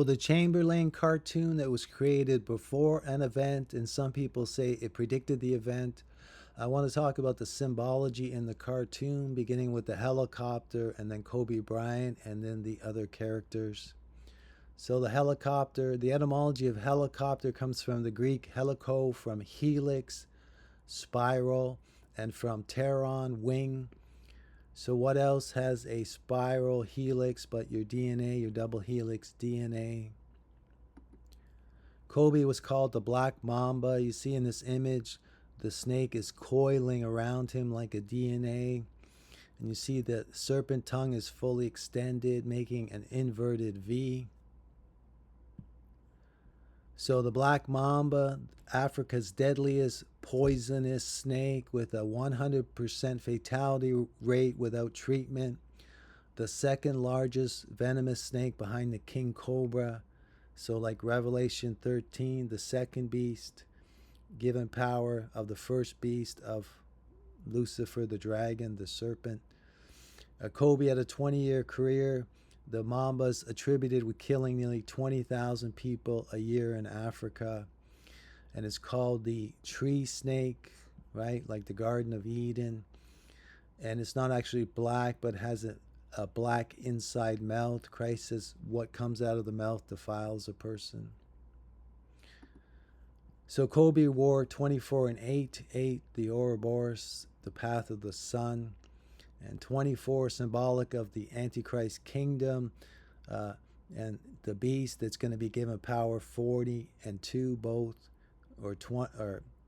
The Chamberlain cartoon that was created before an event, and some people say it predicted the event. I want to talk about the symbology in the cartoon, beginning with the helicopter and then Kobe Bryant and then the other characters. So, the helicopter, the etymology of helicopter comes from the Greek helico, from helix, spiral, and from pteron, wing. So, what else has a spiral helix but your DNA, your double helix DNA? Kobe was called the Black Mamba. You see in this image, the snake is coiling around him like a DNA. And you see the serpent tongue is fully extended, making an inverted V. So the Black Mamba, Africa's deadliest poisonous snake with a 100% fatality rate without treatment. The second largest venomous snake behind the king cobra. So, like Revelation 13, the second beast, given power of the first beast of Lucifer, the dragon, the serpent. Kobe had a 20-year career. The Mambas attributed with killing nearly 20,000 people a year in Africa. And it's called the tree snake, right? Like the Garden of Eden. And it's not actually black, but has a black inside mouth. Christ says, what comes out of the mouth defiles a person. So Kobe wore 24 and 8, 8, the Ouroboros, the path of the sun, and 24 symbolic of the Antichrist kingdom, uh, and the beast that's going to be given power, 40 and 2 both, or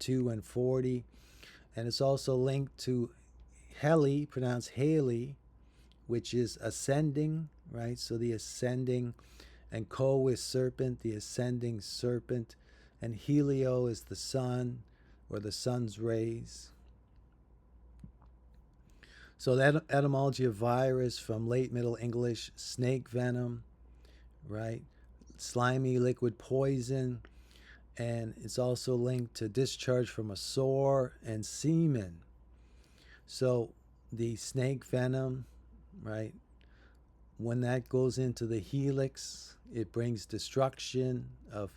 2 and 40. And it's also linked to Heli, pronounced Haley, which is ascending, right? So the ascending, and Ko is serpent, the ascending serpent, and Helio is the sun or the sun's rays. So that etymology of virus from late Middle English, snake venom, right? Slimy liquid poison, and it's also linked to discharge from a sore and semen. So the snake venom, right? When that goes into the helix, it brings destruction of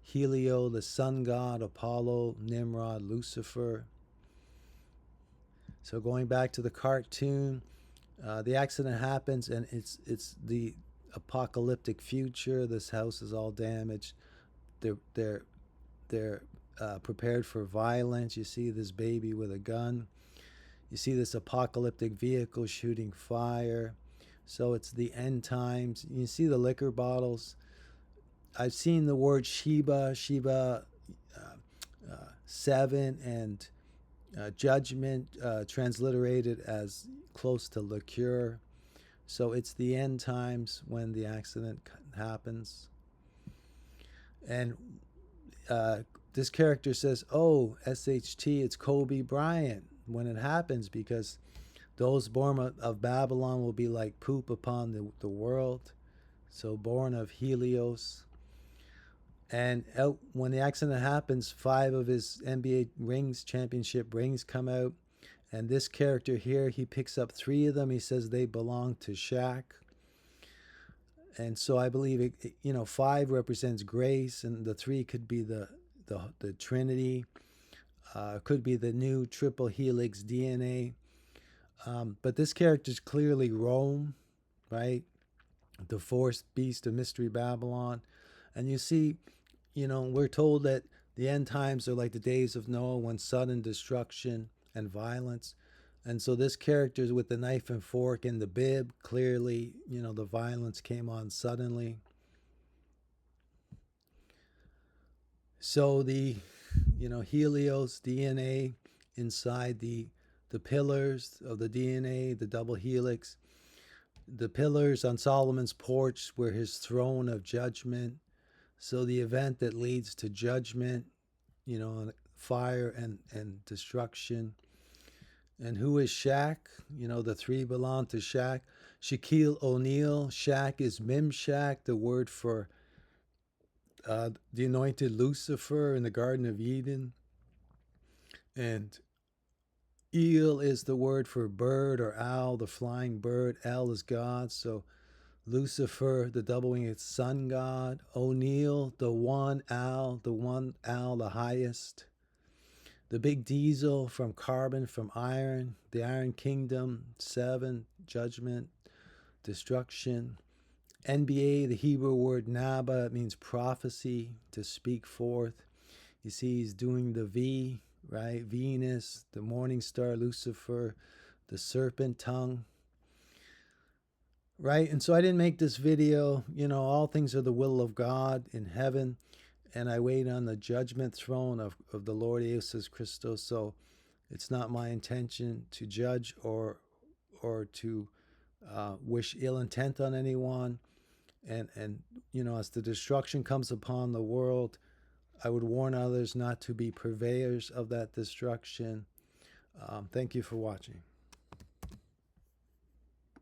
Helio, the sun god, Apollo, Nimrod, Lucifer. So going back to the cartoon, the accident happens, and it's the apocalyptic future. This house is all damaged. They're prepared for violence. You see this baby with a gun. You see this apocalyptic vehicle shooting fire. So it's the end times. You see the liquor bottles. I've seen the word Sheba, 7, and judgment transliterated as close to liqueur. So it's the end times when the accident happens. And this character says, oh, SHT, it's Kobe Bryant when it happens, because those born of Babylon will be like poop upon the world. So born of Helios. And when the accident happens, 5 of his NBA rings, championship rings, come out. And this character here, he picks up 3 of them. He says they belong to Shaq. And so I believe 5 represents grace, and the 3 could be the Trinity, could be the new triple helix DNA. But this character is clearly Rome, right? The fourth beast of Mystery Babylon. And you see, we're told that the end times are like the days of Noah, when sudden destruction and violence. And so this character is with the knife and fork in the bib. Clearly, the violence came on suddenly. So the, Helios DNA inside the pillars of the DNA, the double helix. The pillars on Solomon's porch were his throne of judgment. So the event that leads to judgment, fire and destruction. And who is Shaq? The 3 belong to Shaq. Shaquille O'Neal. Shaq is Mimshak, the word for the anointed Lucifer in the Garden of Eden. And Eel is the word for bird or owl, the flying bird. El is God. So Lucifer, the double-winged sun god. O'Neill, the one owl, the highest. The big diesel from carbon, from iron. The Iron Kingdom, 7, judgment, destruction. NBA, the Hebrew word naba, it means prophecy, to speak forth. You see, he's doing the V, right? Venus, the morning star, Lucifer, the serpent tongue, right? And so I didn't make this video. You know, all things are the will of God in heaven, and I wait on the judgment throne of the Lord Jesus Christos. So it's not my intention to judge or to wish ill intent on anyone. And you know, as the destruction comes upon the world, I would warn others not to be purveyors of that destruction. Thank you for watching.